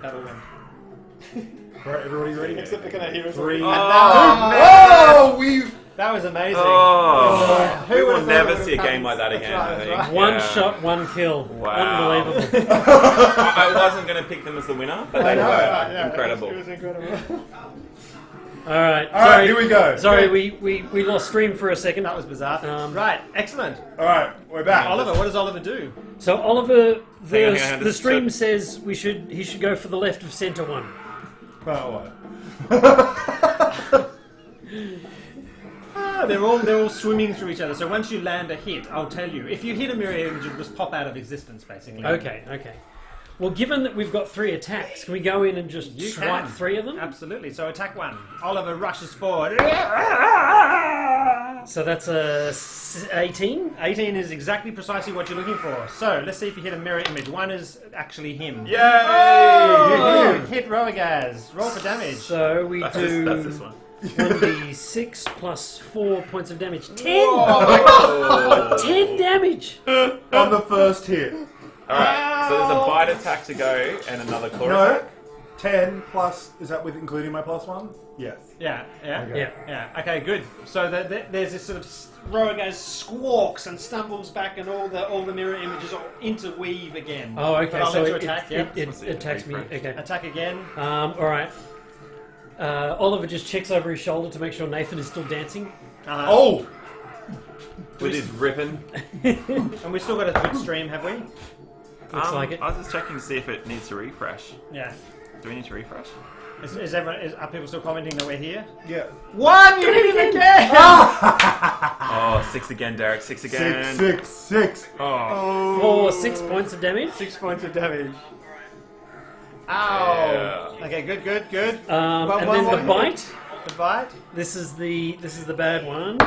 That'll win. Alright, everybody ready? Except for can I hear us? Three. That was amazing. Oh, Who we would will have never thought see a it game like that happens? again. That's I right, think. that's One shot, one kill. Wow. Unbelievable. I wasn't going to pick them as the winner, but they I know, were yeah, incredible. It was incredible. Alright, Alright, here we go. Sorry, we lost stream for a second. That was bizarre. Right, excellent. Alright, we're back. Oliver, what does Oliver do? So Oliver, Hang on, the stream says he should go for the left of centre one. Well, They're all swimming through each other. So once you land a hit, I'll tell you. If you hit a mirror image, it'll just pop out of existence, basically. Okay. Well, given that we've got 3 attacks, can we go in and just swipe 3 of them? Absolutely. So attack 1. Oliver rushes forward. So that's a 18. 18 is exactly precisely what you're looking for. So let's see if you hit a mirror image. 1 is actually him. Yay! Oh, hit Roagaz. Roll for damage. So we That's do this one. 1d6 plus 4 points of damage. 10! Oh. 10 damage! on the first hit. Alright, so there's a bite attack to go and another claw No, attack. 10 plus, is that with including my +1? Yes. Yeah. Okay. Yeah. Okay, good. So there's this sort of Roagaz squawks and stumbles back, and all the mirror images interweave again. Oh, okay. But I'll So let you it attack. Yeah. attacks me. Okay. Attack again. Alright. Oliver just checks over his shoulder to make sure Nathan is still dancing. Oh! With his ripping. And we've still got a good stream, have we? Looks like it. I was just checking to see if it needs to refresh. Yeah. Do we need to refresh? Are people still commenting that we're here? Yeah. 1! You hit him again! Oh, 6 again, Derek. 6 again. 6. Oh. For 6 points of damage. 6 points of damage. Ow! Yeah. Okay, good. And then the bite. The bite. This is the bad one.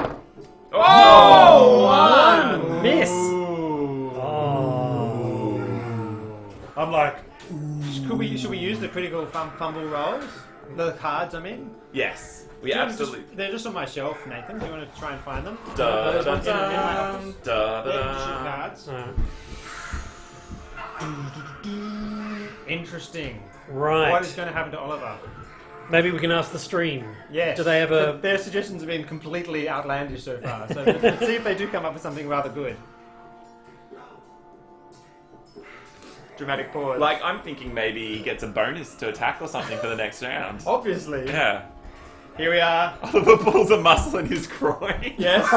Oh! One miss. I'm like, Should we use the critical fumble rolls? The cards, I mean. Yes, we Do you wanna absolutely. they're just on my shelf, Nathan. Do you want to try and find them? Da, Those da, ones in my da, office. da, They're da, shit da. cards. Interesting. Right. What is going to happen to Oliver? Maybe we can ask the stream. Yes. Do they have a... Their suggestions have been completely outlandish so far. So let's see if they do come up with something rather good. Dramatic pause. Like, I'm thinking maybe he gets a bonus to attack or something for the next round. Obviously. Yeah. Here we are. Oliver pulls a muscle in his groin. Yes.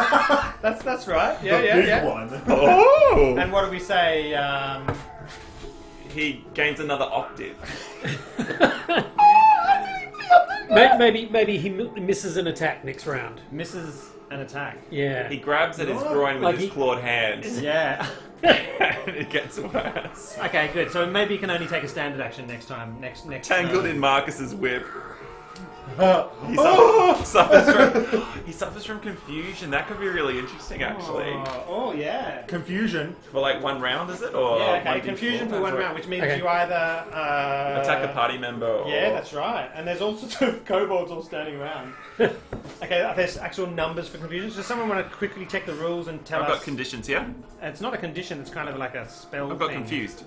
That's right. the Yeah. big one. Oh! And what do we say? He gains another octave. Maybe he misses an attack next round. Misses an attack. Yeah. He grabs at his groin with Like his clawed hands. Yeah. And it gets worse. Okay, good. So maybe you can only take a standard action next time. Next. Tangled in Marcus's whip. He suffers from confusion. That could be really interesting, actually. Oh yeah. Confusion. For like 1 round, is it? Or Yeah. Okay. 1d4? Confusion for 1 round, which means Okay. you either Attack a party member. Or... Yeah, that's right. And there's all sorts of kobolds all standing around. Okay, there's actual numbers for confusion. Does someone want to quickly check the rules and tell I've us? got conditions here. It's not a condition. It's kind of like a spell. I've got thing. confused.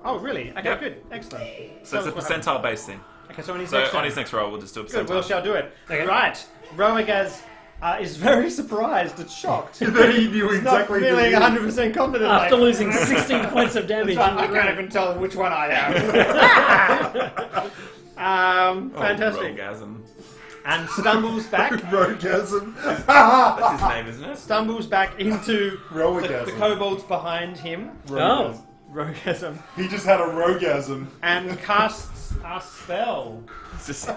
Oh, really? Okay, Yep. good, excellent. So it's a percentile based thing. Okay, so on his So next on turn. his next roll, we'll just do a Good, percentile. we shall do it. Okay. Right, Roagaz is very surprised and shocked. He knew He's exactly not feeling who he 100% confident. After like, losing 16 points of damage. I can't even tell which one I am. Fantastic. Orgasm. And stumbles back. Rogasm. That's his name, isn't it? Stumbles back into Rogasm. the kobolds behind him. Oh. Rogasm. He just had a rogasm. And casts a spell It's just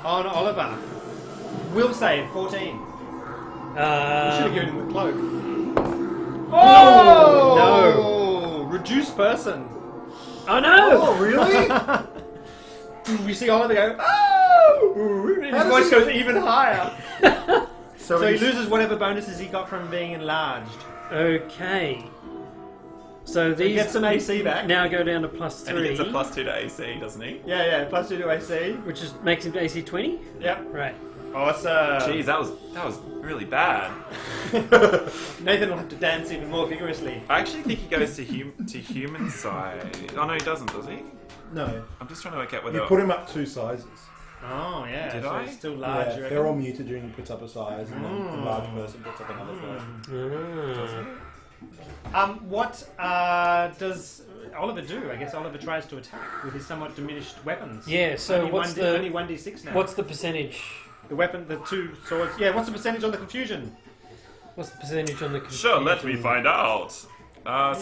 on Oliver. Will save 14. We should have given him the cloak. Oh! No. Reduced person. Oh no! Oh, really? We see Oliver go, oh! And his voice goes even higher. So he loses whatever bonuses he got from being enlarged. Okay. So He these gets some AC back. now go down to +3. and he gets a +2 to AC, doesn't he? Yeah, +2 to AC. Which makes him AC 20? Yep. Right. Awesome. Jeez, that was really bad. Nathan will have to dance even more vigorously. I actually think he goes to human side. Oh no, he doesn't, does he? No. I'm just trying to work out whether. You put him up 2 sizes. Oh, yeah. Did so I? it's still large. you They're all reckon? mutagen puts up a size, and then the large person puts up another size. What does Oliver do? I guess Oliver tries to attack with his somewhat diminished weapons. Yeah, so only what's only the 1d6 now. what's the percentage? the weapon? The 2 swords. Yeah. What's the percentage on the confusion? What's the percentage on the confusion? Sure, let me find out. So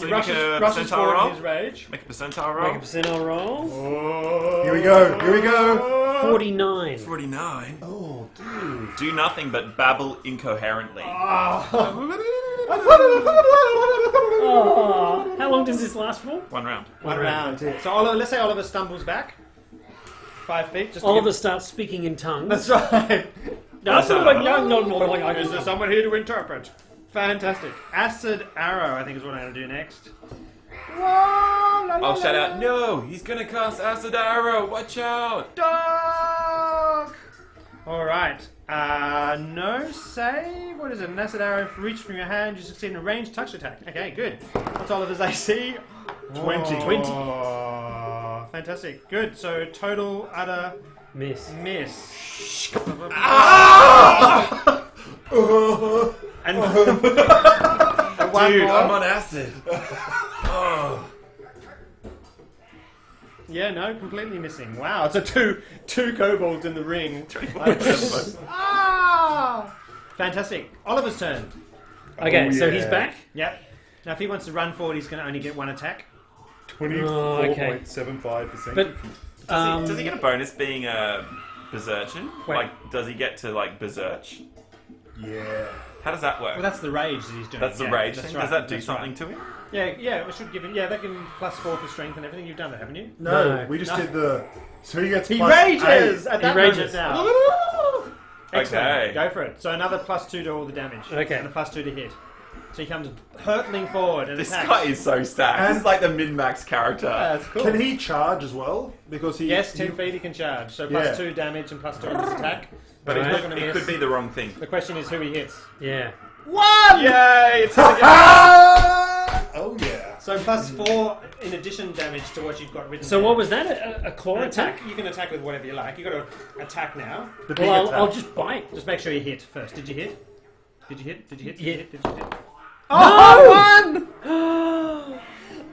you make a rushes percentile forward in roll. his rage. Make a percentile roll. Make a percentile roll. Oh. Here we go. Here we go. 49. 49. Oh, dude. Do nothing but babble incoherently. Oh, how long does this last for? 1 round. One round. So Oliver, let's say Oliver stumbles back 5 feet. Just to Oliver give- starts speaking in tongues. That's right. That's Is there someone here to interpret? Fantastic. Acid arrow, I think, is what I'm going to do next. I'll shout out, no, he's gonna cast acid arrow, watch out! Dog! Alright. No save. What is it? An acid arrow reached from your hand. You succeed in a ranged touch attack. Okay, good. What's Oliver's AC? 20. Oh, fantastic. Good. So total utter Miss. miss. And, and one Dude, more. I'm on acid. Oh. Yeah, no, completely missing. Wow, so two kobolds in the ring. Ah! Fantastic. Oliver's turn. Okay, Oh, so yeah. he's back. Yep. Now, if he wants to run forward, he's going to only get 1 attack. 24.75%. But Does he get a bonus being a berserchen? Wait. Like, does he get to, like, berserch? Yeah. How does that work? Well, that's the rage that he's doing. That's the Yeah, rage that's thing? right, Does that do that's something right. to him? Yeah, it should give him. Yeah, that can +4 for strength and everything. You've done that, haven't you? No, No. we just No. did the... So he gets He plus rages 8. at that He rages. moment now. Excellent. Okay. Go for it. So another +2 to all the damage. Okay. And a +2 to hit. So he comes hurtling forward and This attacks. guy is so stacked. And- This is like the min-max character. That's cool. Can he charge as well? Because he... Yes, 10 feet he can charge. So +2 damage and +2 on his attack. But he's not Alright. going to It miss. could be the wrong thing. The question is who he hits. yeah. 1! Yay! It's Oh, yeah. So +4 in addition damage to what you've got written. So there. what was that? A claw An attack? attack? You can attack with whatever you like. You've got to attack now. The big Well, attack. I'll just bite. Just make sure you hit first. Did you hit? Did you hit? Did you hit? Did you Yeah. hit? Did you hit? Oh, 1!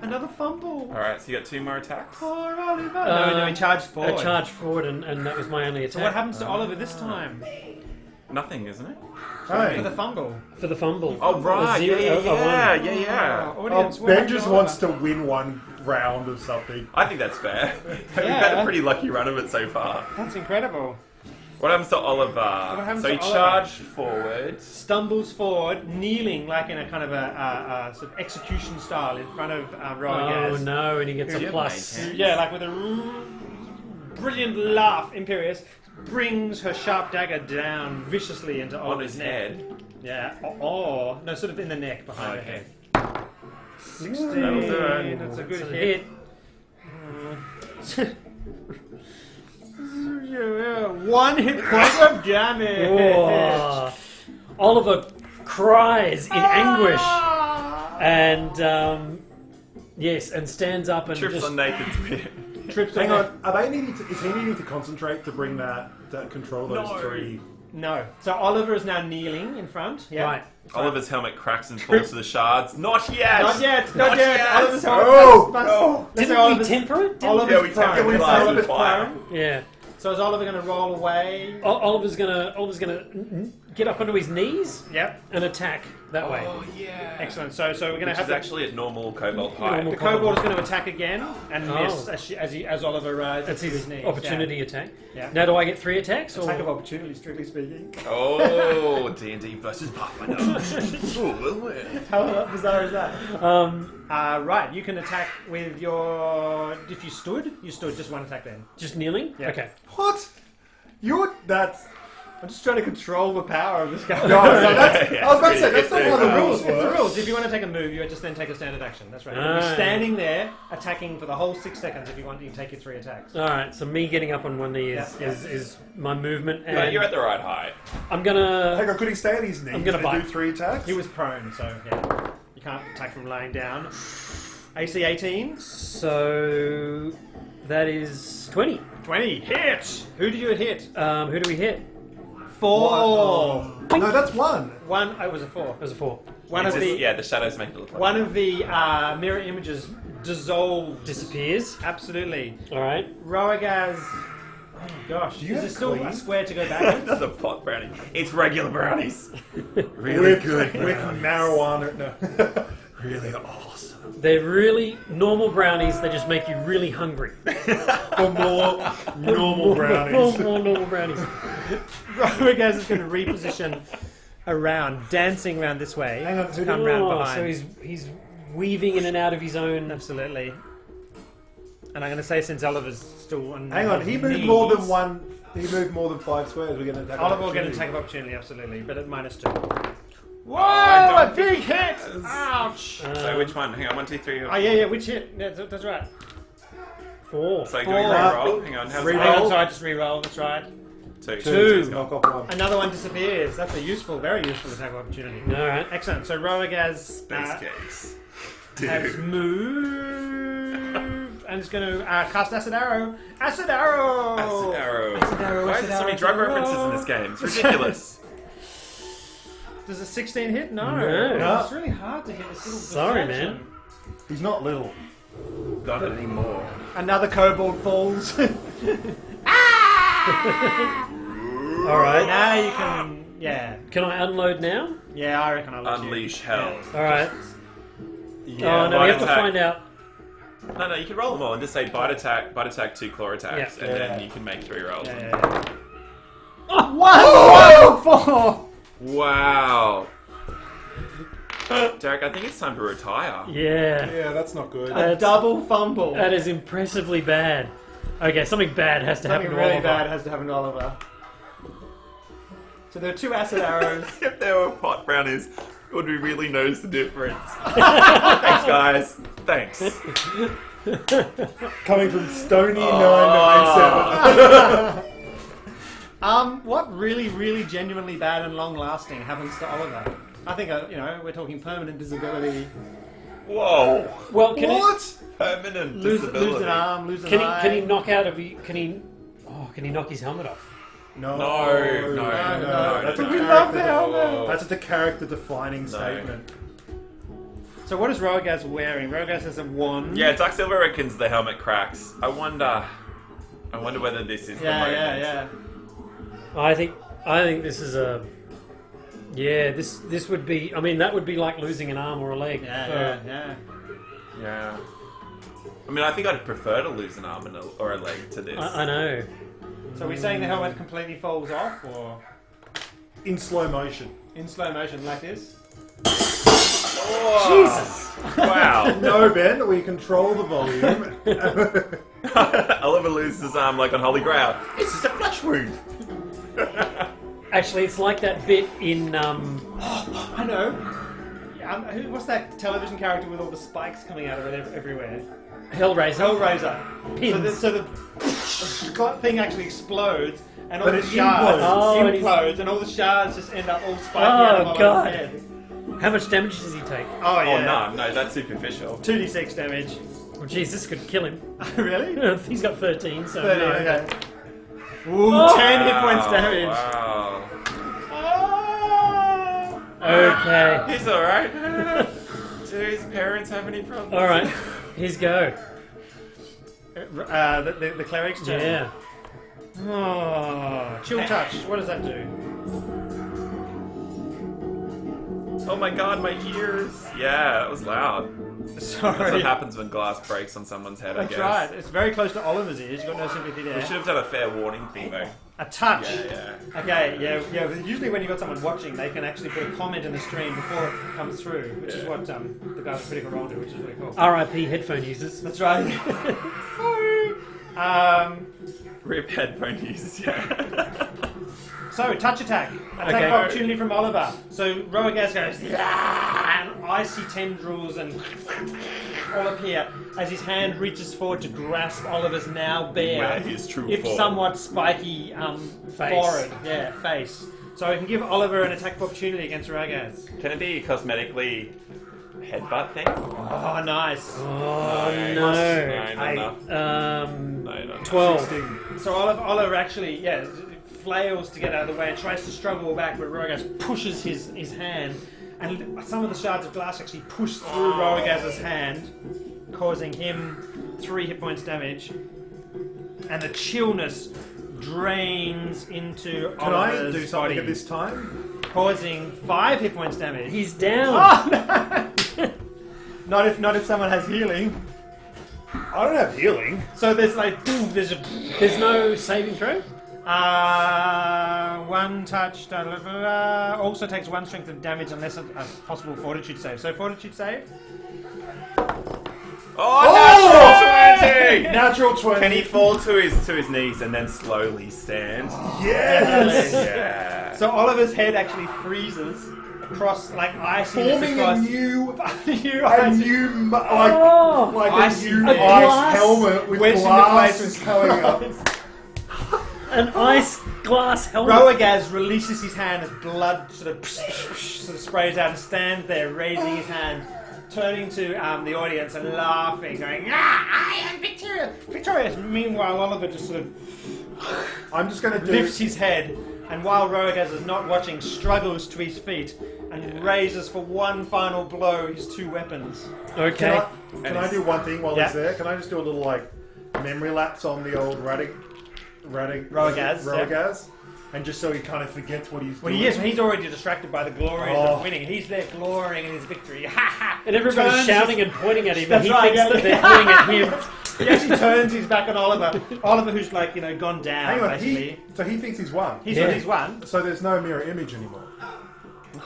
Another fumble. Alright, so you got 2 more attacks. Poor Oliver. No, he charged forward. I charged forward, and that was my only attack. So what happens to Oliver this time? Nothing, isn't it? Hey. For the fumble. For the fumble. Oh, right. A zero- Yeah, a one. yeah. Audience, what Ben happened just to wants Oliver? to win one round of something. I think that's fair. We've Yeah. had a pretty lucky run of it so far. That's incredible. What happens to Oliver? happens So to he Oliver? charged forward. Stumbles forward, kneeling like in a kind of a sort of execution style in front of Oh Roagaz. no, and he gets a Yeah, plus. mate. Yeah, like with a brilliant laugh, Imperious brings her sharp dagger down viciously into On Oliver's his neck. head. Yeah. Oh, no, sort of in the neck behind Okay. the head. 16. That'll do it. That's a good It's a hit. hit. Yeah, 1 hit point of damage. Oh. Oliver cries in anguish, and yes, and stands up and Trips just on Nathan's bit. Trips Hang on. on, are they needing to? Is he needing to concentrate to bring that control those No. 3? No. So Oliver is now kneeling in front. Yeah. right. Oliver's helmet cracks and falls to the shards. Not yet! Not yet. Not yet. Oliver's No, Let's no. say Didn't we Oliver's- temper it? Didn't Oliver's Yeah, we prone. tempered We it say last Oliver's with fire. prone. Yeah. So is Oliver going to roll away? Oliver's gonna get up onto his knees Yep. and attack that way. Oh, yeah. Excellent. So we're going to Which have is actually at normal kobold height. Normal the kobold is going to attack again and Oh. miss as Oliver rises That's to his his knees. opportunity attack. Yeah. Now, do I get 3 attacks? Yeah. Or? Attack of opportunity, strictly speaking. Oh, D&D versus Pathfinder. How bizarre is that? Um, Right, you can attack with your. If you stood, just 1 attack then. just kneeling. Yeah. Okay. What? That's I'm just trying to control the power of this guy. No, I was about to say, that's not how the rules It's the work. rules. If you want to take a move, you just then take a standard action. That's right. You'll be standing there, attacking for the whole 6 seconds. If you want, you can take your 3 attacks. All right, so me getting up on one knee is my movement, and You're at the right height. I'm gonna. Hang on, could he stay at his knees? I'm gonna and bite. do 3 attacks? He was prone, so yeah, you can't attack from lying down. AC 18. So that is 20. 20. Hit! Who did you hit? Who do we hit? 4. No, that's 1. 1. Oh, it was a 4. It was a 4. One of the the shadows make it look like one of the mirror images dissolved. Disappears. Absolutely. All right. Roagaz. Oh gosh. Do you Is have there still clean? a square to go back? Another pot brownie. It's regular brownies. Really good. With marijuana. No. Really awesome. They're really normal brownies. They just make you really hungry. For more normal brownies. More normal brownies. Roagaz is going to reposition around, dancing around this way. Hang on, so come round Oh, behind. so he's weaving in and out of his own. Absolutely. And I'm going to say since Oliver's still on Hang on, he his moved knees, more than 1. He moved more than 5 squares. We're going to attack. Oliver will get an attack of opportunity, absolutely, but at -2. Whoa! I A don't big hit! Ouch! So which one? Hang on, 1, 2, 3. Oh yeah, which hit? Yeah, that's right. 4. So do we 4. re-roll? Hang on, how's Hang that? on, sorry, just re-roll. That's right. 2. 2. Knock off 1. Another one disappears. That's a useful, very useful attack of opportunity. All right. Excellent. So Roagaz Space case. has Dude. moved and is going to cast Acid Arrow. Acid Arrow! Acid arrow. Acid arrow, Why acid is there so many arrow, drug acid references arrow. in this game? It's ridiculous. Does a 16 hit? No. No. It's really hard to hit this little Sorry, distraction. man. He's not little. Not anymore. Another kobold falls. All right. Now you can... Yeah. Can I unload now? Yeah, I reckon I'll let you. Unleash hell. All right. Yeah, Oh no, bite we have to attack. find out. No, you can roll them all and just say bite attack, 2 claw attacks, Yeah. and then you can make 3 rolls. Yeah. Oh, 1! 4! Wow. Derek, I think it's time to retire. Yeah. Yeah, that's not good. A double fumble. That is impressively bad. Okay, something bad has to Something happen to really Oliver. bad has to happen to Oliver. So there are 2 acid arrows. If there were pot brownies, would we really notice the difference? Thanks, guys. Thanks. Coming from Stony 997. What really, really genuinely bad and long lasting happens to Oliver? I think, we're talking permanent disability. Whoa. Well, can What? Permanent Lose disability. an arm, lose an he eye. can he knock out of can he knock his helmet off? No. No. That's a We love the character. helmet. That's a character-defining statement. So what is Roagaz wearing? Roagaz has a wand. Yeah, Duck Silver reckons the helmet cracks. I wonder whether this is the moment. Yeah. I think this is a. Yeah, this would be. I mean, that would be like losing an arm or a leg. Yeah. Yeah. I mean, I think I'd prefer to lose an arm or a leg to this. I know. So are we saying the helmet completely falls off, or In slow motion. in slow motion like this? Jesus! Wow. No, Ben, we control the volume. Oliver loses his arm like on Holy Grail. It's just a flesh wound. Actually, it's like that bit in. I know. What's that television character with all the spikes coming out of it everywhere? Hellraiser. Hellraiser. Pins. So the thing actually explodes, and all But the it shards implodes. implodes, and all the shards just end up all spiky Oh, out of Oliver's God. head. How much damage does he take? Oh Oh, yeah. no, that's superficial. 2d6 damage. Oh, jeez, this could kill him. Really? He's got 13, so 30, no. okay. Ooh, 10 hit points damage. Wow. Okay. He's alright. Do his parents have any problems? All right. Here's go. The cleric's turn. Yeah. Oh, chill touch. What does that do? Oh my god, my ears. Yeah, that was loud. Sorry. That's what happens when glass breaks on someone's head, I That's guess. right. It's very close to Oliver's ears. You've got no sympathy there. We should have done a fair warning thing, though. A touch. Yeah. Okay, yeah. Usually when you've got someone watching, they can actually put a comment in the stream before it comes through, which is what the guys at Critical Role do, which is really cool. R.I.P. headphone users. That's right. Sorry. Rip headphone users, yeah. So, touch attack. Attack Okay. opportunity from Oliver. So, Roagaz goes, "Yeah!" and icy tendrils and all appear as his hand reaches forward to grasp Oliver's now bare, Where his true if form. somewhat spiky forehead. Yeah, face. So, I can give Oliver an attack of opportunity against Roagaz. Can it be cosmetically headbutt thing? Oh, nice. Oh No, no. not enough. No, not enough. 12. So, Oliver actually, flails to get out of the way and tries to struggle back, but Roagaz pushes his hand, and some of the shards of glass actually push through Roagaz's hand, causing him 3 hit points damage, and the chillness drains into Can I Oliver's do something body, at this time? causing 5 hit points damage. He's down. Oh, no! not if someone has healing. I don't have healing. So there's like, boom, there's a There's no saving throw? one touch. Also takes 1 strength of damage unless a possible fortitude save. So fortitude save. Oh, natural 20! Natural 20. Can he fall to his knees and then slowly stand? Yes! Yeah. So Oliver's head actually freezes across like iciness Forming across a new, new a ice. new, Oh! like Icy a new head. ice Glass. helmet with Wedged into glasses place. coming up. An ice glass helmet. Roagaz releases his hand as blood sort of sprays out and stands there raising his hand, turning to the audience and laughing, going, I am victorious! Meanwhile, Oliver just sort of I'm just going to do... lifts his head, and while Roagaz is not watching, struggles to his feet and raises for one final blow his 2 weapons. Okay. Can I do one thing while Yeah. he's there? Can I just do a little, like, memory lapse on the old Roagaz? And just so he kind of forgets what he's Well, doing. he's already distracted by the glories Oh. of winning, and he's there glorying in his victory. Ha ha! And everybody's Turns shouting his- and pointing at him, and That's he right, thinks yeah. that they're pointing at him. He actually turns his back on Oliver. Oliver, who's like, gone down, Hang on, basically. so he thinks he's won. He's Yeah. he's won. So there's no mirror image anymore.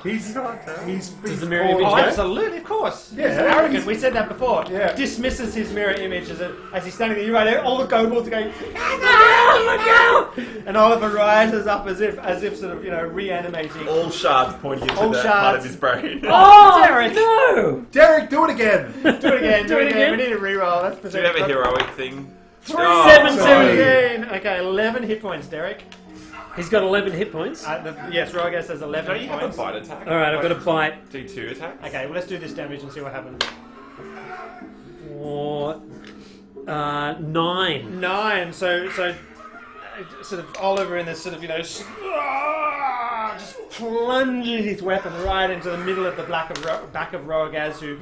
He's Does the mirror called- image Oh, go? absolutely, of course. Yeah. He's arrogant. We said that before. Yeah. Dismisses his mirror image as he's standing there. You're right. All the kobolds are going, look out! And Oliver rises up as if sort of, reanimating. All shards pointing into All that part shards. of his brain. Oh, Derek! no! Derek, do it again! Do it again. Do it again. We need a reroll. That's Do you have a pathetic. heroic thing? 17. Okay, 11 hit points, Derek. He's got 11 hit points. Yes, Roagaz has 11 Don't you hit have a points. bite attack? Alright, I've got a bite. Do 2 attacks? Okay, well, let's do this damage and see what happens. Or 9. 9. So sort of Oliver in this sort of, just plunges his weapon right into the middle of the back of Roagaz, who...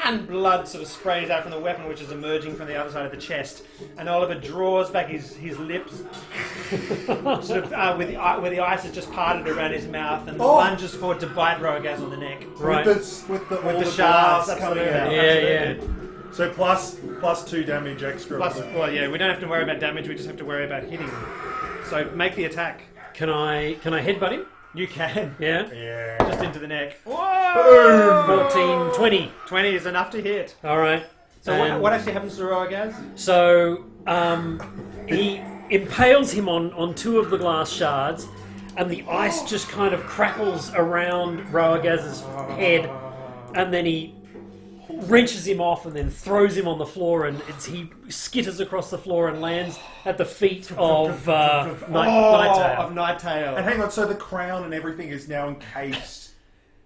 And blood sort of sprays out from the weapon, which is emerging from the other side of the chest. And Oliver draws back his lips, sort of where the ice has just parted around his mouth, and lunges forward to bite Roagaz on the neck. Right. With the shards glass coming absolutely. out. Yeah. So plus 2 damage extra. Plus, well, yeah, we don't have to worry about damage. We just have to worry about hitting. So make the attack. Can I headbutt him? You can. Yeah. Yeah. Just into the neck. Whoa! 14, 20. 20 is enough to hit. Alright. So what actually happens to Roagaz? So he impales him on 2 of the glass shards, and the ice just kind of crackles around Roagaz's head, and then he wrenches him off and then throws him on the floor, and he skitters across the floor and lands at the feet of Nighttail. Of Nighttail. And hang on, so the crown and everything is now encased.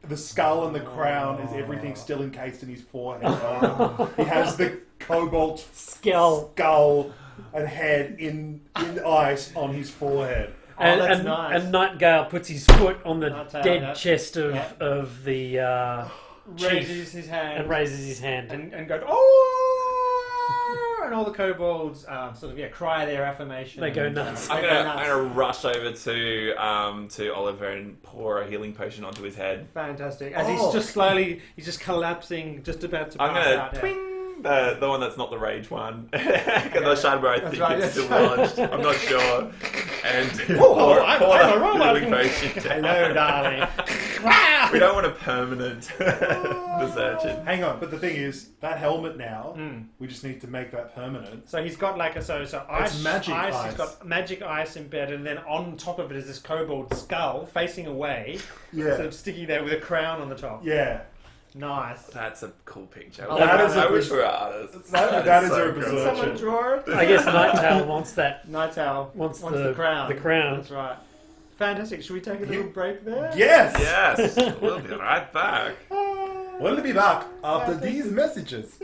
The skull and the crown is everything still encased in his forehead. He has the cobalt skull and head in ice on his forehead. That's nice. And Nightingale puts his foot on the Nightingale, dead yeah. chest of the chief raises his hand and raises his hand. and goes, oh! And all the kobolds sort of cry their affirmation. They go and, nuts. they I'm go gonna nuts. rush over to Oliver and pour a healing potion onto his head. Fantastic. As he's just slowly, he's just collapsing, just about to I'm pass gonna out. Yeah. twing the one that's not the rage one, because the shard where I think right, it's that's still right. lodged. I'm not sure. And Oh, pour I'm the a robot. healing potion down. Hello, darling. Wow! We don't want a permanent desertion. Hang on, but the thing is, that helmet now, we just need to make that permanent. So he's got like so ice, magic ice. He's got magic ice embedded, and then on top of it is this kobold skull facing away, Yeah. sort of sticking there with a crown on the top. Yeah. Nice. That's a cool picture. I wish we were artists. That is a cool. berserker. Someone draw it. I guess Nighttail wants that. Nightowl Wants wants the crown. The crown. That's right. Fantastic. Should we take a little break there? Yes! Yes, we'll be right back. We'll be back after these messages.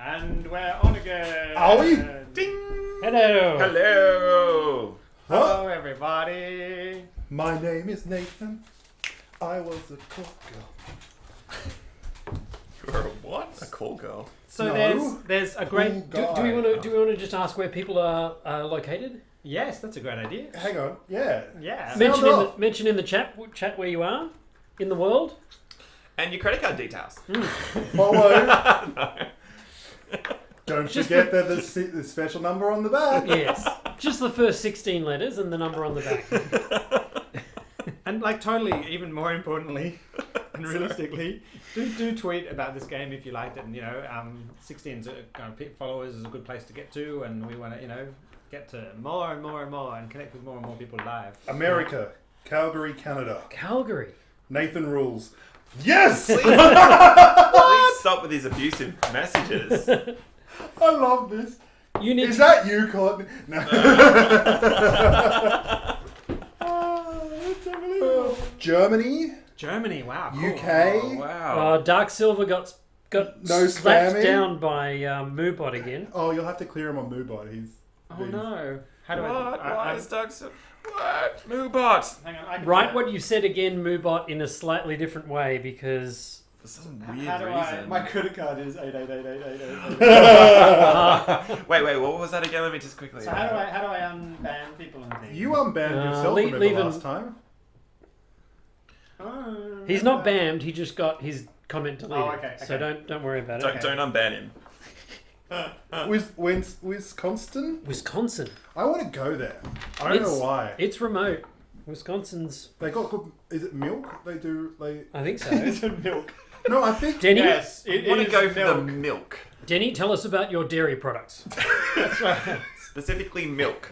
And we're on again. Are we? Ding! Hello. Hello! Hello, everybody. My name is Nathan. I was a call girl. You're a what? A call girl. So No. there's a great. Cool. Do we want to just ask where people are located? Yes, that's a great idea. Hang on. Yeah. Yeah. Mention in the chat where you are in the world. And your credit card details. Follow. No. Don't Just forget that there's the special number on the back. Yes, just the first 16 letters and the number on the back. And like totally, even more importantly, and realistically, do tweet about this game if you liked it. And 16's followers is a good place to get to, and we want to get to more and more and more, and connect with more and more people live. America, Calgary, Canada. Calgary. Nathan rules. Yes. Please stop with these abusive messages. I love this. You need Is that you, Courtney? No. That's unbelievable. Germany, Wow. Cool. UK. Oh, wow. Dark Silver got No slapped spamming? down by Moobot again. Oh, you'll have to clear him on Moobot. He's Oh been- no. How do What? I? Why is Doug so... What? Moobot! Hang on. I can Write do what you said again, Moobot, in a slightly different way because. For some that. weird How do reason. My credit card is 8888888. Wait, what was that again? Let me just quickly... So how do I unban people and things? You unbanned yourself leave remember him- last time. Oh, He's not banned. He just got his comment deleted. Oh, okay, So okay. don't worry about it. Don't unban him. Wisconsin? Wisconsin. I want to go there. I don't know why. It's remote. Wisconsin's. They got good. Is it milk? They do. I think so. It's a milk. No, I think. Denny, Yes, I it want to is go for milk. the milk. Denny, tell us about your dairy products. That's right. Specifically milk.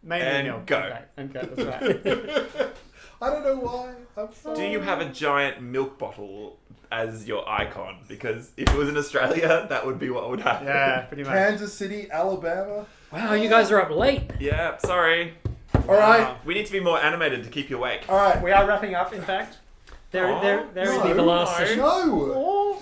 Mainly And milk. go. Okay, that's right. I don't know why. I'm sorry. Do you have a giant milk bottle as your icon? Because if it was in Australia, that would be what would happen. Yeah, pretty much. Kansas City, Alabama? Wow, you guys are up late. Yeah, sorry. All right. We need to be more animated to keep you awake. All right. We are wrapping up. In fact, there No. is the last session. No.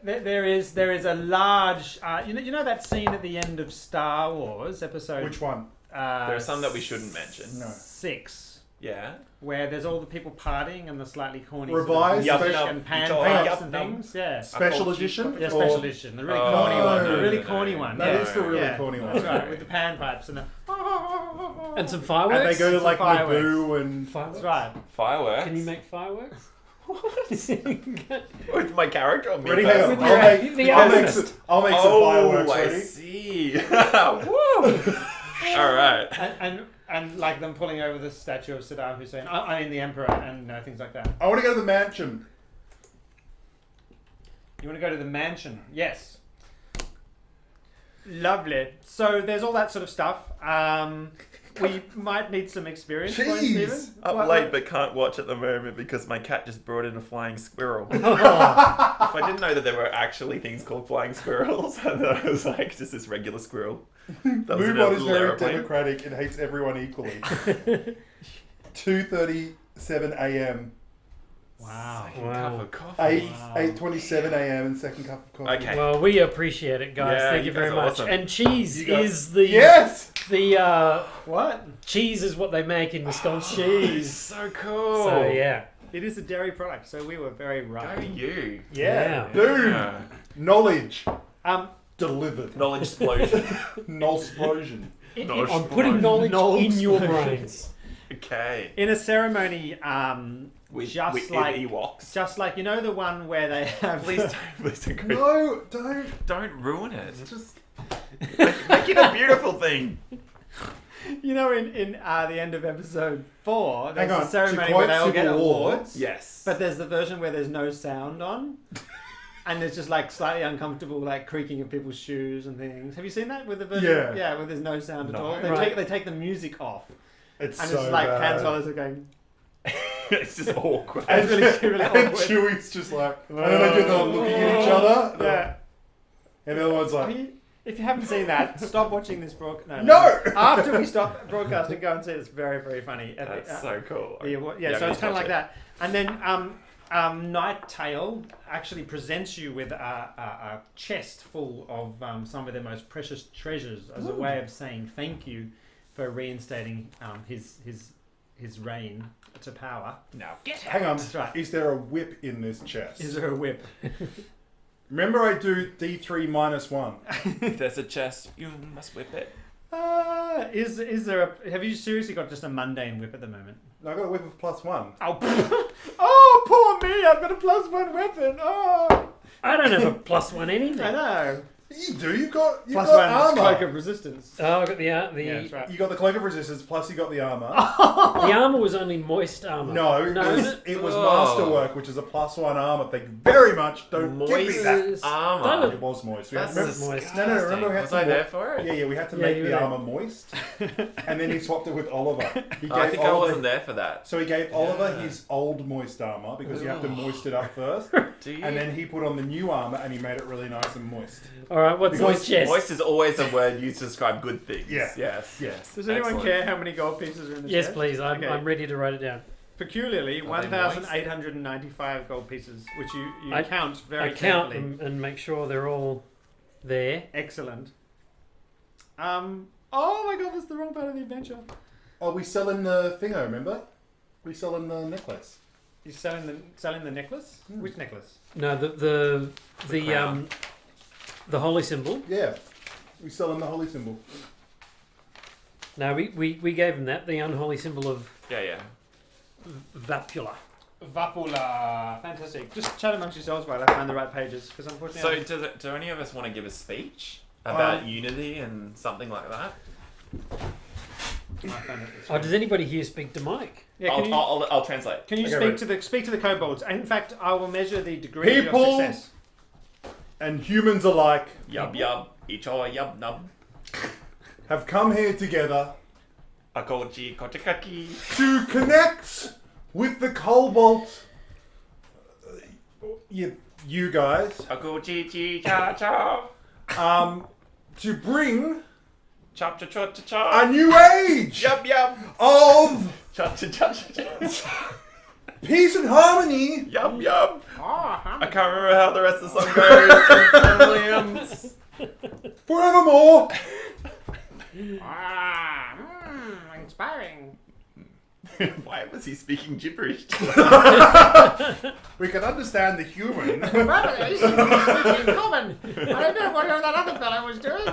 there is a large. You know that scene at the end of Star Wars episode. Which one? There are some that we shouldn't mention. No. 6. Yeah. Where there's all the people partying and the slightly corny Revised sort of special- and pan Yup, pipes yup, and yup. things. Yeah. Special Or- edition? Yeah, Or- special edition. The really Oh, corny one. no, The really no, corny no. one. That yeah. is the really Yeah. corny one. That's right, with the pan pipes and the. And some fireworks. And they go to Some like fireworks. Naboo and. Fireworks? That's right. Fireworks? Can you make fireworks? With my character or me? Ready? Hang on. personally? I'll make, The I'll make opposite. some, I'll make some Oh, fireworks. I Ready? see. Woo! All right. And like them pulling over the statue of Saddam Hussein. I mean the emperor and things like that. I want to go to the mansion. You want to go to the mansion? Yes. Lovely. So there's all that sort of stuff. We might need some experience. Jeez. Stephen. Up late but can't watch at the moment because my cat just brought in a flying squirrel. If I didn't know that there were actually things called flying squirrels, I thought it was like just this regular squirrel. That was in a Moobot is little very aeroplane. democratic and hates everyone equally. 2:37 a.m. Wow. Second Wow. cup of coffee. 8:27 a.m. and second cup of coffee. Okay. Well, we appreciate it, guys. Yeah, Thank you you very guys are much. awesome. And cheese You guys- is the Yes. What? cheese is what they make in Wisconsin. Cheese. So cool. So yeah. It is a dairy product, so we were very Go right. you. Yeah. Dude. Yeah. Knowledge Um, delivered. Knowledge explosion. Knowledge-plosion. Knowledge I'm putting knowledge Knowledge in your explosion. brains. Okay. in a ceremony, With just like Ewoks. the one where they have. Please don't go. No, don't. Don't ruin it. Just Make it a beautiful thing. You know, in the end of episode 4, there's Hang on, a ceremony to where quote they all get Civil War, awards. Yes. But there's the version where there's no sound on. And there's just like slightly uncomfortable like creaking of people's shoes and things. Have you seen that with the version? Yeah. Yeah, where there's no sound at No. all. Right. They take the music off. it's And so it's like bad. Han Solo's are going. It's just awkward. It's really and awkward. Chewie's just like, and then they do the looking at each other. Yeah. And the other one's I like, mean, if you haven't seen that, stop watching this broadcast. No! After we stop broadcasting, go and see it. It's very, very funny. That's so cool. So Yeah, it's kind of like that. And then Nighttail actually presents you with a chest full of some of their most precious treasures as a way of saying thank you for reinstating his reign to power. Now get Hang on. That's right. Is there a whip in this chest? Is there a whip? Remember I do D3 -1. If there's a chest, you must whip it. Is there a? Have you seriously got just a mundane whip at the moment? No, I got a whip of +1. Oh, oh, poor me! I've got a +1 weapon. Oh, I don't have a +1 anything. I know. You do. You've got +1 armor. cloak of resistance. Oh, I got the Yeah, that's right. You got the cloak of resistance, plus you got the armor. the armor was only moist armor. No, is it was Oh. masterwork, which is a +1 armor. Thank you very much. Don't give me Moist that. armor. It was moist. We That's had, moist. No, remember we had Was to I wa- there for it? Yeah, we had to Yeah, make you were the there. armor moist, and then he swapped it with Oliver. He I think I Oliver- wasn't there for that. So he gave Oliver Yeah. his old moist armor because you have to moist it up first, Do you? and then he put on the new armor and he made it really nice and moist. All right, what's Because moist chest? Moist is always a word used to describe good things. Yeah. Yes. Yes. Does anyone Excellent. care how many gold pieces are in the Yes, chest? please. I'm, Okay. I'm ready to write it down. Peculiarly, Are they 1,895 gold pieces, which you I- count very I count carefully. them and make sure they're all there. Excellent. Oh my god, that's the wrong part of the adventure. Oh, we selling the thingo, remember? We selling the necklace. You're selling the necklace? Which necklace? No, the crown. the holy symbol. Yeah. We selling the holy symbol. No, we gave him that. The unholy symbol of Yeah. Vapula. Vapula. Fantastic. Just chat amongst yourselves while I find the right pages, because unfortunately... So, do any of us want to give a speech about unity and something like that? I found it this Oh, way. does anybody here speak to Mike? Yeah, can you, I'll translate. can you Okay, speak to the kobolds? In fact, I will measure the degree of People- your success. And humans alike Yub yub. Icho yub nub. have come here together Akoji kochikaki. to connect with the cobalt. You guys, Akoji chi cha cha. to bring Chop cha cha cha a cha. new age Yub yub. of Cha cha cha cha cha. peace and harmony. Yub yub. Oh, I can't remember how the rest of the song goes. Williams. Forevermore. inspiring. Why was he speaking gibberish? We can understand the human. Common. I don't know what that other fellow was doing.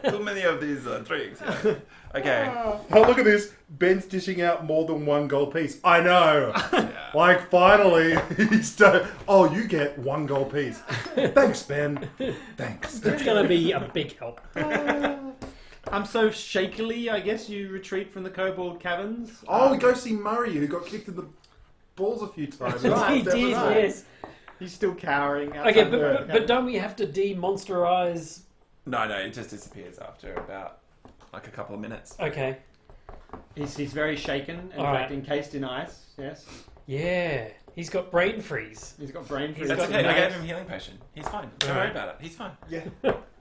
Too many of these drinks. Yeah. Okay. Oh, look at this. Ben's dishing out more than one gold piece. I know. Yeah. Like, finally, he's done. Oh, you get one gold piece. Thanks, Ben. Thanks. It's going to be a big help. So shakily, I guess you retreat from the kobold caverns. Oh, we go see Murray, who got kicked in the balls a few times. right. He That was did, right. yes. He's still cowering. Okay, outside the but don't we have to de-monsterize? No, it just disappears after about like a couple of minutes. Okay. He's very shaken, in All fact, right. encased in ice. Yes, Yeah. He's got brain freeze. he's got brain freeze. He's That's got okay. I nice. gave him a healing potion. He's fine. Don't worry Alright. about it. He's fine. Yeah.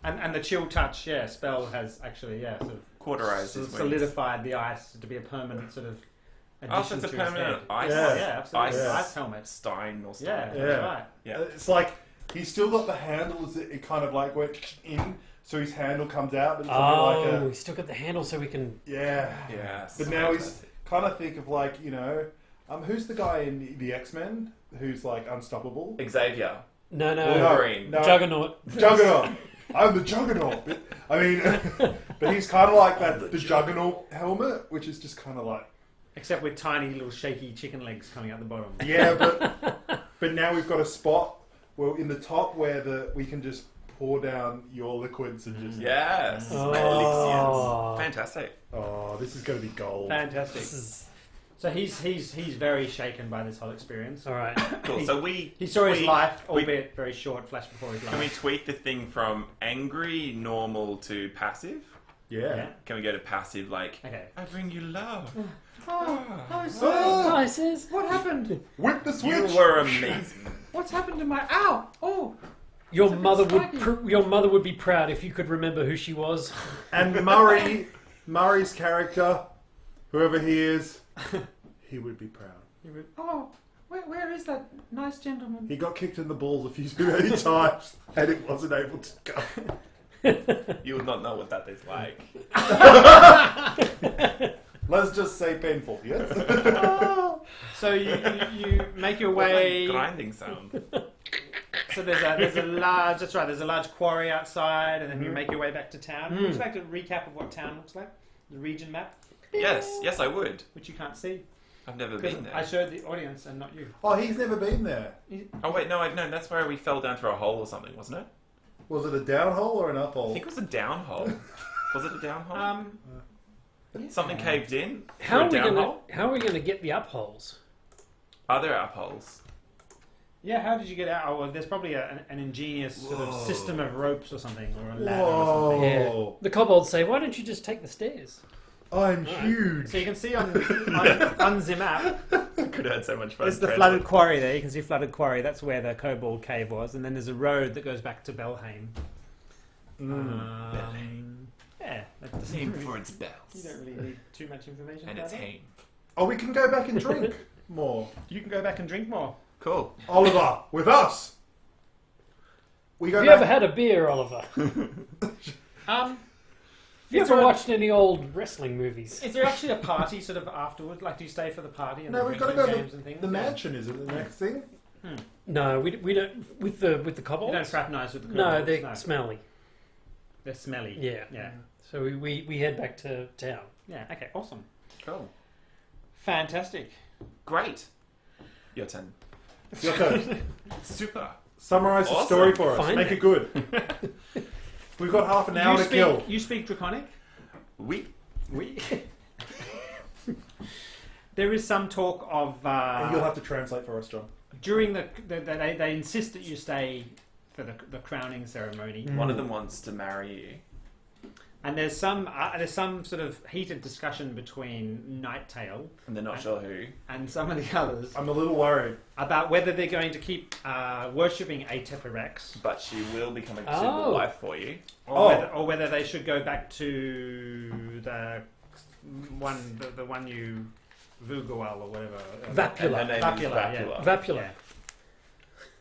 And the chill touch, spell has actually, sort of Cauterized his wounds. solidified the ice to be a permanent sort of addition Oh, so it's a to his permanent head. ice. Yeah, absolutely. Ice. It's ice helmet. Stein or Yeah, Stein. Yeah. that's right. Yeah. It's like he's still got the handle as it kind of like went in, so his handle comes out. But it's a Oh, bit like he's still got the handle so we can... yeah. Yes. But now he's Fantastic. kind of think of like, who's the guy in the X-Men who's like unstoppable? Xavier. No. Wolverine. No. Juggernaut. Juggernaut. I'm the Juggernaut. I mean, but he's kind of like the Juggernaut helmet, which is just kind of like, Except with tiny little shaky chicken legs coming out the bottom. yeah, but now we've got a spot where in the top where we can just pour down your liquids and just Yes. Oh. Elixirs. Fantastic. oh, this is going to be gold. Fantastic. This is... So he's very shaken by this whole experience. All right. Cool. So we He saw his tweak- life, we- albeit very short, flash before his life. Can we tweak the thing from angry, normal to passive? Yeah. Can we go to passive like Okay. I bring you love? Oh, Oh, Hi, sis. what happened? whip the switch. You were amazing. What's happened to my... Ow! Oh! Your It's a bit mother spiky. your mother would be proud if you could remember who she was. And Murray's character, whoever he is, he would be proud. Oh! Where is that nice gentleman? He got kicked in the balls a few too many times, and it wasn't able to go. You would not know what that is like. Let's just say painful, yes? So you make your way. Like grinding sound. So there's a large. That's right. There's a large quarry outside, and then you make your way back to town. Would you like a recap of what town looks like? The region map, Yes, I would. which you can't see. I've never Because been there. I showed the audience and not you. Oh, he's never been there. Oh wait, no, that's where we fell down through a hole or something, wasn't it? Was it a down hole or an up I hole? think it was a down hole. Was it a down hole? Something yeah. caved in. How through are a we down gonna? hole? How are we gonna get the up holes? Are there up holes? Yeah, how did you get out? Oh, well, there's probably an ingenious sort of Whoa. system of ropes or something, or a ladder or Whoa. something. Yeah. The kobolds say, "Why don't you just take the stairs?" I'm huge. So you can see on the map, Could have had so much fun. there's the flooded quarry there. You can see flooded quarry. That's where the kobold cave was, and then there's a road that goes back to Belhaim. Yeah, that doesn't Named really- for its You bells don't really need too much information. and about its it. hame. Oh, we can go back and drink more. You can go back and drink more. Cool. Oliver, with us. We go Have you back. ever had a beer, Oliver? Have you Is ever there a- watched any old wrestling movies? Is there actually a party sort of afterwards? Like, do you stay for the party and No, the we've got to drinking go games to and things? the mansion. Is it the next thing? No, we don't. With the You kobolds? don't fraternise with the No, kobolds, they're smelly. They're smelly. Yeah. Yeah. So we head back to town. Yeah. Okay. Awesome. Cool. Fantastic. Great. Your turn. Your turn. Super. Summarise the Awesome. story for us. Find Make it. it good. We've got half an hour to kill. You speak Draconic? We. We. There is some talk of And you'll have to translate for us, John. during they insist that you stay for the crowning ceremony, One of them wants to marry you. and there's some sort of heated discussion between Nighttail And they're not sure who. and some of the others I'm a little worried. about whether they're going to keep worshipping Ateperex But she will become a Oh. suitable wife for you. or whether they should go back to the one you Vugoal or whatever. And her Vapula. name Vapula, is yeah. Vapula. Vapula.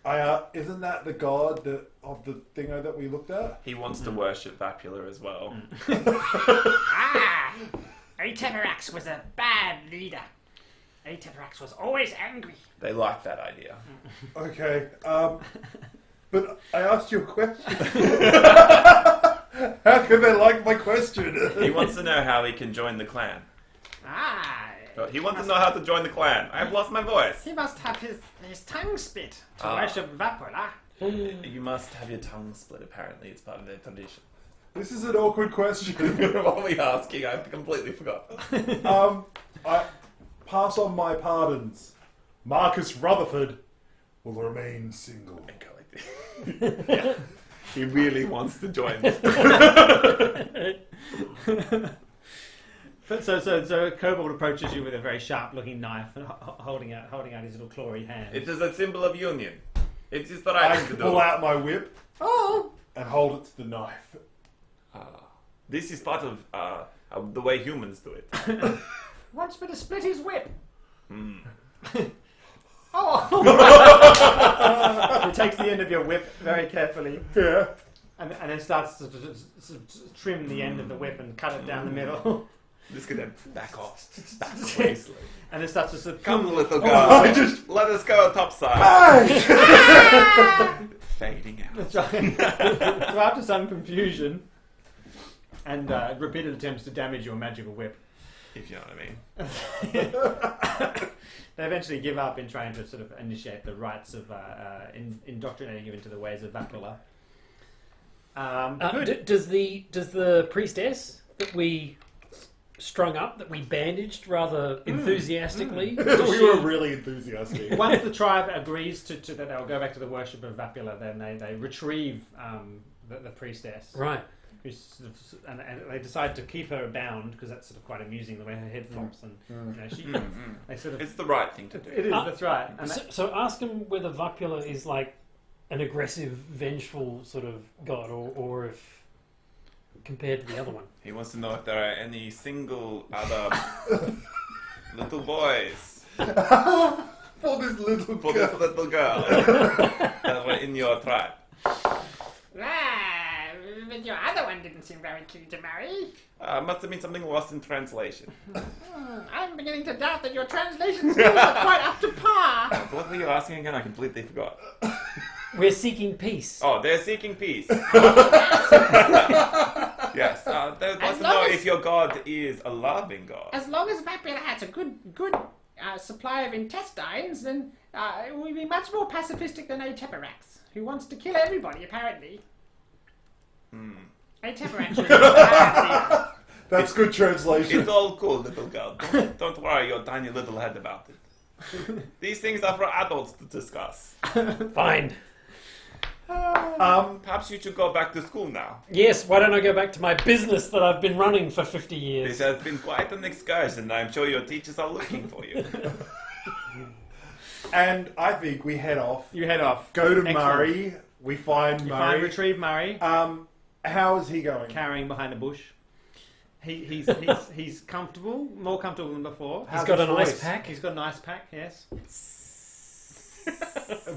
Yeah. Isn't that the god of the thingo that we looked at? He wants to worship Vapula as well. Ateperex was a bad leader. Ateperex was always angry. They like that idea. Okay. But I asked you a question. How can they like my question? He wants to know how he can join the clan. He wants to know how to join the clan. I've lost my voice. He must have his tongue split to Ah. worship Vapula. You must have your tongue split, apparently. It's part of their tradition. This is an awkward question. What are we asking? I completely forgot. I pass on my pardons. Marcus Rutherford will remain single. And go like this. Yeah. He really wants to join. So Kobold approaches you with a very sharp-looking knife and holding out his little clawy hand. It is a symbol of union. It is the right I thing to pull do. out my whip and hold it to the knife. This is part of the way humans do it. Wants me to split his whip. He takes the end of your whip very carefully Yeah. and then starts to trim the end of the whip and cut it down the middle. This could then back off. Back gracefully. And then starts to sort of Come, little girl. I just- Let us go topside. Fading out. So after some confusion and repeated attempts to damage your magical whip, If you know what I mean. they eventually give up in trying to sort of initiate the rites of indoctrinating you into the ways of Vapula. Good. Does the priestess that we strung up, that we bandaged rather enthusiastically, does We she- were really enthusiastic. Once the tribe agrees to that they'll go back to the worship of Vapula, then they retrieve the priestess. right? Who's sort of, and they decide to keep her bound because that's sort of quite amusing the way her head flops and you know, she they sort of It's the right thing to do. it is that's right and So ask him whether Vapula is like an aggressive, vengeful sort of god, or if compared to the other one. He wants to know if there are any single other little boys For this little For girl. this little girl that were in your tribe. But your other one didn't seem very keen to marry. Must have been something lost in translation. I'm beginning to doubt that your translation skills are quite up to par. What were you asking again? I completely forgot. We're seeking peace. Oh, they're seeking peace. Yes, they'd like As to long know as- if your god is a loving god. As long as Vapula has a good supply of intestines, then it will be much more pacifistic than Ateparax, who wants to kill everybody, apparently. Ateparax is That's good translation. It's all cool, little girl. Don't worry your tiny little head about it. These things are for adults to discuss. Fine. Perhaps you should go back to school now. Yes, why don't I go back to my business that I've been running for 50 This years? has been quite an excursion. I'm sure your teachers are looking for you. And I think we head off. You head off. Go to Excellent. Murray. We find You Murray. find retrieve Murray How is he going? carrying behind a bush. He's comfortable, more comfortable than before. He's got his an ice voice? pack. He's got an ice pack. Yes.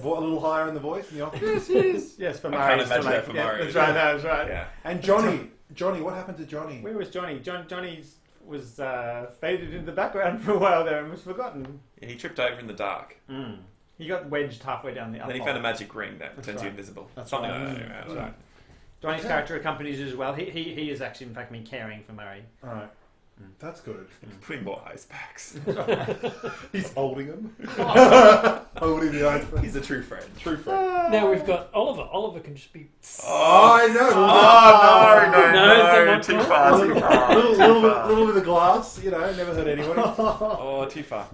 What, a little higher in the voice in the office? Yes, he is. Yes, for I Murray. can't it's to imagine that for yeah, Murray. That's right. That's right. Yeah. And Johnny, what happened to Johnny? Where was Johnny? Johnny was faded into the background for a while there and was forgotten. Yeah, he tripped over in the dark. He got wedged halfway down the And other. then he found a magic ring that turns you right. invisible. That's Something right. like that. Anyway, that's right. Johnny's character accompanies you as well. He is actually, in fact, me caring for Murray. Alright. That's good. Putting more ice packs. He's holding him. Holding the ice pack. He's a true friend. True friend. Now we've got Oliver. Oliver can just be... Oh, I know. No, is that too not far, too far. little bit of glass, never hurt anyone. Oh, too far.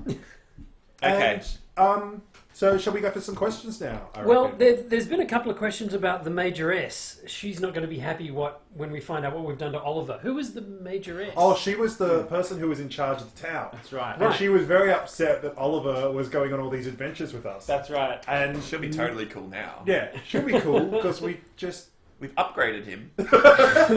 Okay. And, so shall we go for some questions now? I Well, reckon? there's been a couple of questions about the Major S. She's not going to be happy when we find out what we've done to Oliver. Who is the Major S? Oh, she was the person who was in charge of the town. That's right. And she was very upset that Oliver was going on all these adventures with us. That's right. And She'll be totally cool now. yeah, she'll be cool because we just We've upgraded him.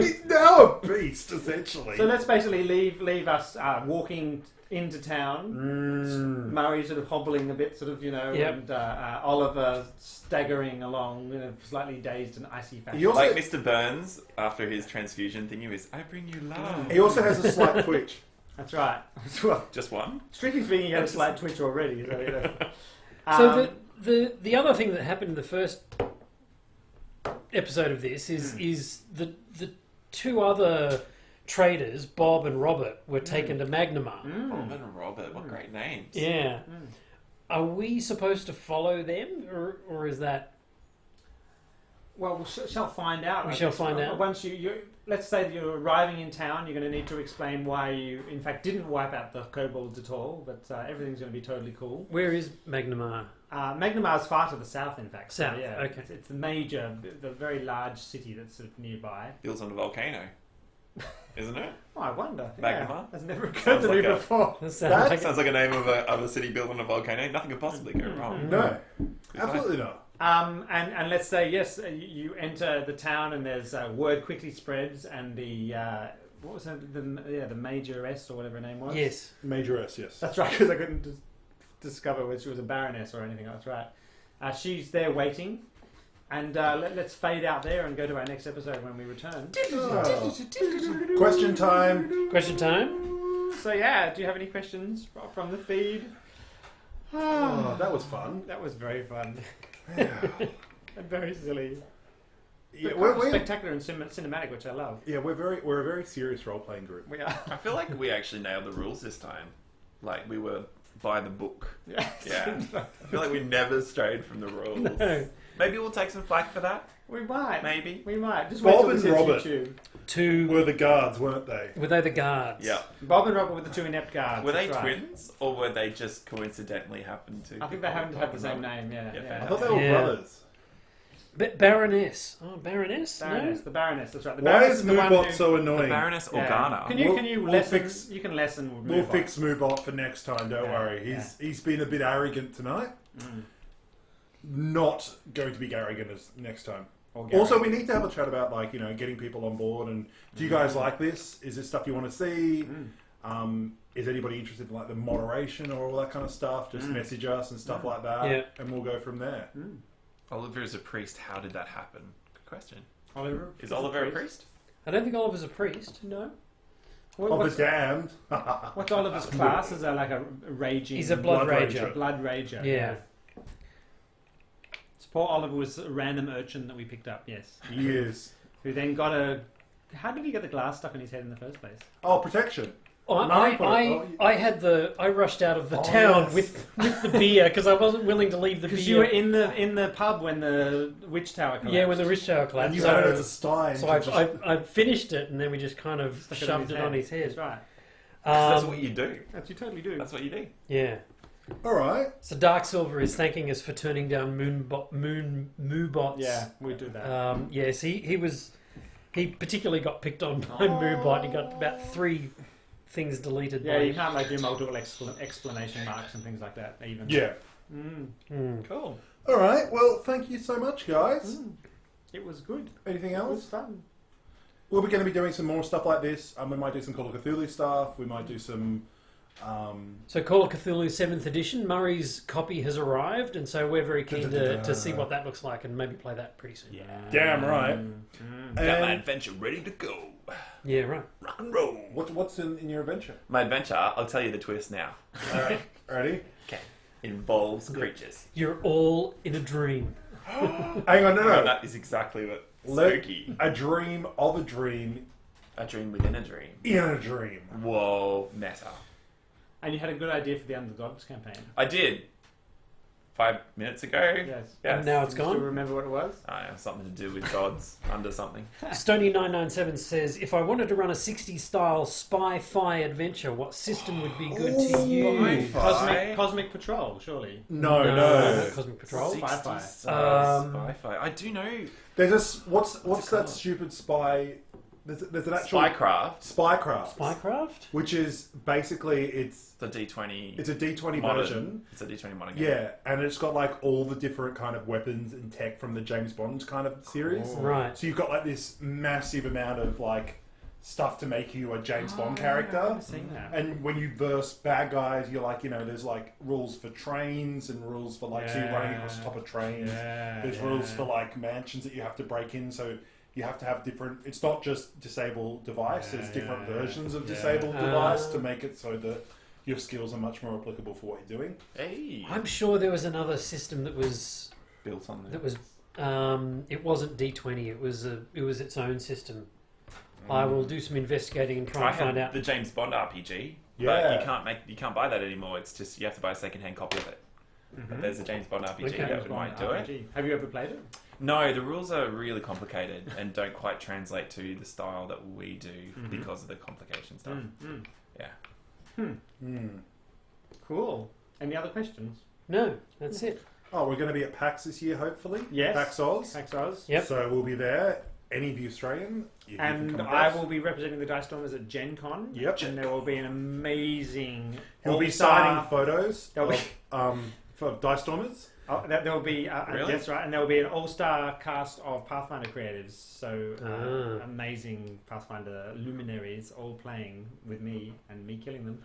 he's now a beast essentially. So let's basically leave us walking into town. Murray sort of hobbling a bit, Yep. and Oliver staggering along in a slightly dazed and icy fashion. He also, Like Mr. Burns, after his transfusion thing, he was, I bring you love. he also has a slight twitch. That's right. Well, Just one? strictly speaking, he had a slight twitch already. So the other thing that happened in the first episode of this is the two other traders, Bob and Robert, were taken to Magnamar. Bob and Robert, what great names. Yeah. Are we supposed to follow them, or is that... Well, we shall find out. We I shall guess. find out. Once let's say that you're arriving in town, you're going to need to explain why you, in fact, didn't wipe out the kobolds at all. But everything's going to be totally cool. Where is Magnamar? Magnamar's far to the south, in fact. South, So, yeah, okay. It's the very large city that's sort of nearby. Builds on a volcano. Isn't it? Oh, I wonder. Magnamar? Yeah, that's never occurred Sounds to me like a- before. That sounds like Sounds like a name of a city built on a volcano. Nothing could possibly go wrong. No, Good absolutely not. And let's say yes, you enter the town, and there's word quickly spreads, and the what was it, the Major S or whatever her name was. Yes. Major S, yes. That's right, because I couldn't discover whether she was a baroness or anything. That's right. She's there waiting, and let's fade out there and go to our next episode when we return. Question time. Question time? So yeah, do you have any questions from the feed? Oh, that was fun. That was very fun Yeah, and very silly. yeah, But we're, spectacular and cinematic, which I love. we're a very serious role playing group. We are. I feel like we actually nailed the rules this time. Like we were by the book. Yes. Yeah. I feel like we never strayed from the rules. No. Maybe we'll take some flack for that. We might. Maybe. We might. Just Bob wait till and this hits Robert. YouTube. Two... Were the guards, weren't they? Were they the guards? Yeah. Bob and Robert were the two inept guards. Were they that's right. twins, or were they just coincidentally happened to? I think be they called haven't Bob had the and same Robert? name. Yeah. Yeah, yeah. I thought they were Yeah. brothers. Baroness. Oh, Baroness? Baroness. The Baroness. That's right. The Why Baroness is the one Moobot who- so The annoying? Baroness Yeah. Organa. Can you We'll lessen? fix- You can lessen. We'll Moobot. fix Moobot for next time, don't Yeah, worry. He's been a bit arrogant tonight. Not going to be arrogant as next time. Or Gary. Also, we need to have a chat about getting people on board. And do you guys like this? Is this stuff you want to see? is anybody interested in like the moderation or all that kind of stuff? Just message us and stuff like that, and we'll go from there. Oliver is a priest. How did that happen? Good question. Oliver Is Oliver a priest? I don't think Oliver's a priest. No. Of the damned. What's Oliver's class? Is that like a raging? He's a blood rager. Blood rager. Yeah. So poor Oliver was a random urchin that we picked up. Yes. He is. Who then got a. How did he get the glass stuck in his head in the first place? Oh, protection. I rushed out of the town with the beer because I wasn't willing to leave the beer. Because you were in the pub when the witch tower collapsed. Yeah, when the witch tower collapsed. And you had it as a stein. So I finished it, and then we just kind of shoved it on his head. That's right. That's what you do. You totally do. That's what you do. Yeah. All right. So Dark Silver is thanking us for turning down Moobots. Yeah, we do that. Yes, he particularly got picked on by Moobot. He got about 3 things deleted. Yeah, you can't like do multiple exclamation marks and things like that even. Yeah. Cool. All right. Well, thank you so much, guys. It was good. Anything It was else? fun. We're going to be doing some more stuff like this. We might do some Call of Cthulhu stuff. We might do some... So Call of Cthulhu 7th edition, Murray's copy has arrived, and so we're very keen to see what that looks like and maybe play that pretty soon. Yeah. Damn right. Got my adventure ready to go. Yeah, right. Rock and roll. What's in your adventure? My adventure, I'll tell you the twist now. All right. Ready? Okay. Involves creatures. You're all in a dream. Hang on, no. That is exactly what spooky. A dream of a dream A dream within a dream. in a dream. Whoa, meta. And you had a good idea for the Under the Gods campaign. I did. 5 minutes ago. Yes. And now it's Do you gone. remember what it was? I have something to do with gods under something. Stony997 says, if I wanted to run a 60s style spy-fi adventure, what system would be good to use? Cosmic Patrol, surely. No. not Cosmic Patrol. Spy-fi. Spy-fi. I do know. There's what's that stupid spy? There's an actual Spycraft. Spycraft? which is basically It's a D20. it's a D20 modern. version. It's a D20 modern game. Yeah, and it's got like all the different kind of weapons and tech from the James Bond kind of series. Right. So you've got like this massive amount of like stuff to make you a James Bond character. I've seen that. And when you verse bad guys, you're like, there's like rules for trains and rules for like, so you're running across the top of trains. There's rules for like mansions that you have to break in. So you have to have different, it's not just disable device, there's different versions of disable device to make it so that your skills are much more applicable for what you're doing. Hey. I'm sure there was another system that was Built on there. that was it wasn't D20, it was its own system. I will do some investigating and try I and find had out. the James Bond RPG, Yeah. but you can't buy that anymore. It's just you have to buy a second-hand copy of it. But there's a James Bond RPG Okay. that might do it. Have you ever played it? No, the rules are really complicated and don't quite translate to the style that we do because of the complication stuff. Yeah. Cool. Any other questions? No, that's it. Oh, we're going to be at PAX this year, hopefully. Yes. PAX Oz. Thanks, Oz. Yep. So we'll be there. Any of you Australian, you can And come I across. will be representing the Dice Stormers at Gen Con. Yep. And there will be an amazing... He'll be all-star- signing photos There'll be- for Dice Stormers. There will be... Really? That's right. And there will be an all-star cast of Pathfinder creatives. So amazing Pathfinder luminaries all playing with me and me killing them.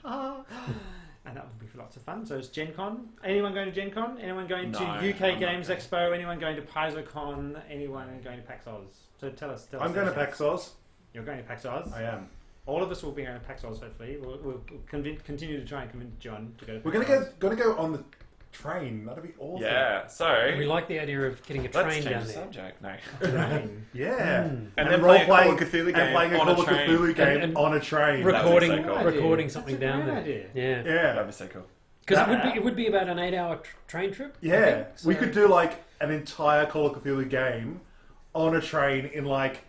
And that would be lots of fun. So it's Gen Con. Anyone going to Gen Con? Anyone going to No, UK I'm not Games going. Expo? Anyone going to PaizoCon? Anyone going to PAX Oz? So tell us. I'm going to PAX Oz. You're going to PAX Oz? I am. All of us will be going to PAX Oz, hopefully. We'll continue to try and convince John to go to We're PAX going to Oz. go on the train. That'd be awesome. Yeah. So We like the idea of getting a let's train change down the there. subject. No. Train. Yeah. And then play a Call of Cthulhu game playing a on Call a of train. Cthulhu game And on a train. That would be so cool. Recording something That's a down great there. idea. Yeah. Yeah. That'd be so cool. Because it would be about an 8-hour train trip. I Yeah. think, We so- could do like an entire Call of Cthulhu game on a train in like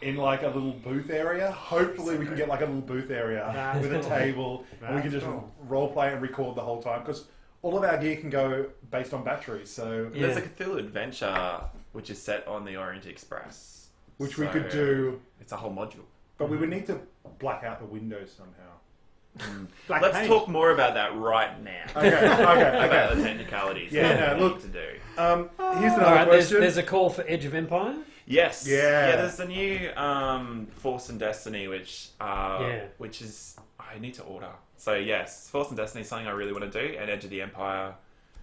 a little booth area. Hopefully we can get like a little booth area That's with a cool. table and we can That's just cool. role play and record the whole time because all of our gear can go based on batteries. So Yeah. There's a Cthulhu adventure which is set on the Orient Express, which we So could do, It's a whole module. but we would need to black out the windows somehow. Black Let's paint. talk more about that right now. Okay. About the technicalities. Yeah, that we no, need look- to do. Here's another All right, question. there's a call for Edge of Empire. Yes. Yeah. There's the new Force and Destiny, which is I need to order. So yes, Force and Destiny is something I really want to do, and Edge of the Empire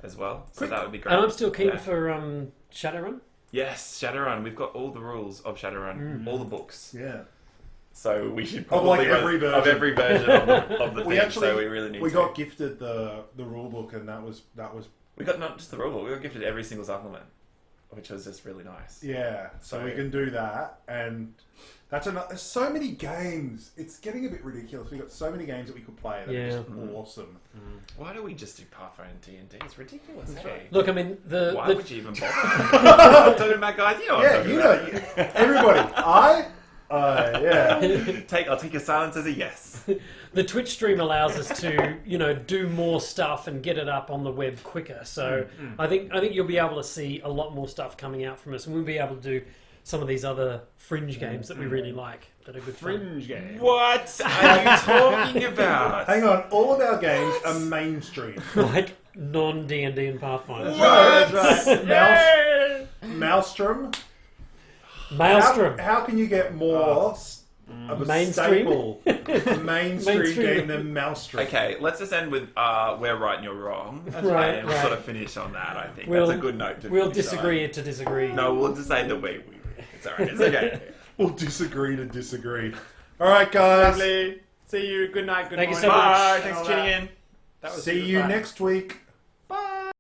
as well. So that would be great. And I'm still keen Yeah. for Shadowrun. Yes, Shadowrun. We've got all the rules of Shadowrun, all the books. Yeah. So we should Of probably like run- every version. of every version of the We thing. actually So we really need we to. got gifted the rule book, and that was We got not just the rulebook. We got gifted every single supplement, which was just really nice. yeah. So So- we can do that, and that's enough. There's so many games. It's getting a bit ridiculous. We've got so many games that we could play that are just awesome. Why do we just do Pathfinder and D&D? It's ridiculous. Hey? Look, I mean, Why the would you even bother? I'm talking about guys. You know what I'm Yeah, talking you about. know, everybody. Yeah. I'll take your silence as a yes. the Twitch stream allows us to, do more stuff and get it up on the web quicker. So I think you'll be able to see a lot more stuff coming out from us, and we'll be able to do some of these other fringe games that we really like that are good fun. Fringe game. What are you talking about? Hang on, all of our games are mainstream. Like non D&D and Pathfinder. That's right. Maelstrom. Maelstrom. How can you get more of a Mainstream? mainstream Mainstream. game than Maelstrom? Okay, let's just end with we're right and you're wrong. Right, and right. sort of finish on that, I think. We'll- That's a good note to We'll finish disagree on. to disagree. No, we'll just say that we it's alright. It's okay. We'll disagree to disagree. All right, guys. Lovely. See you. Good night. Good Thank you morning. so much. Bye. Thanks for tuning in. That was See super you fun. next week.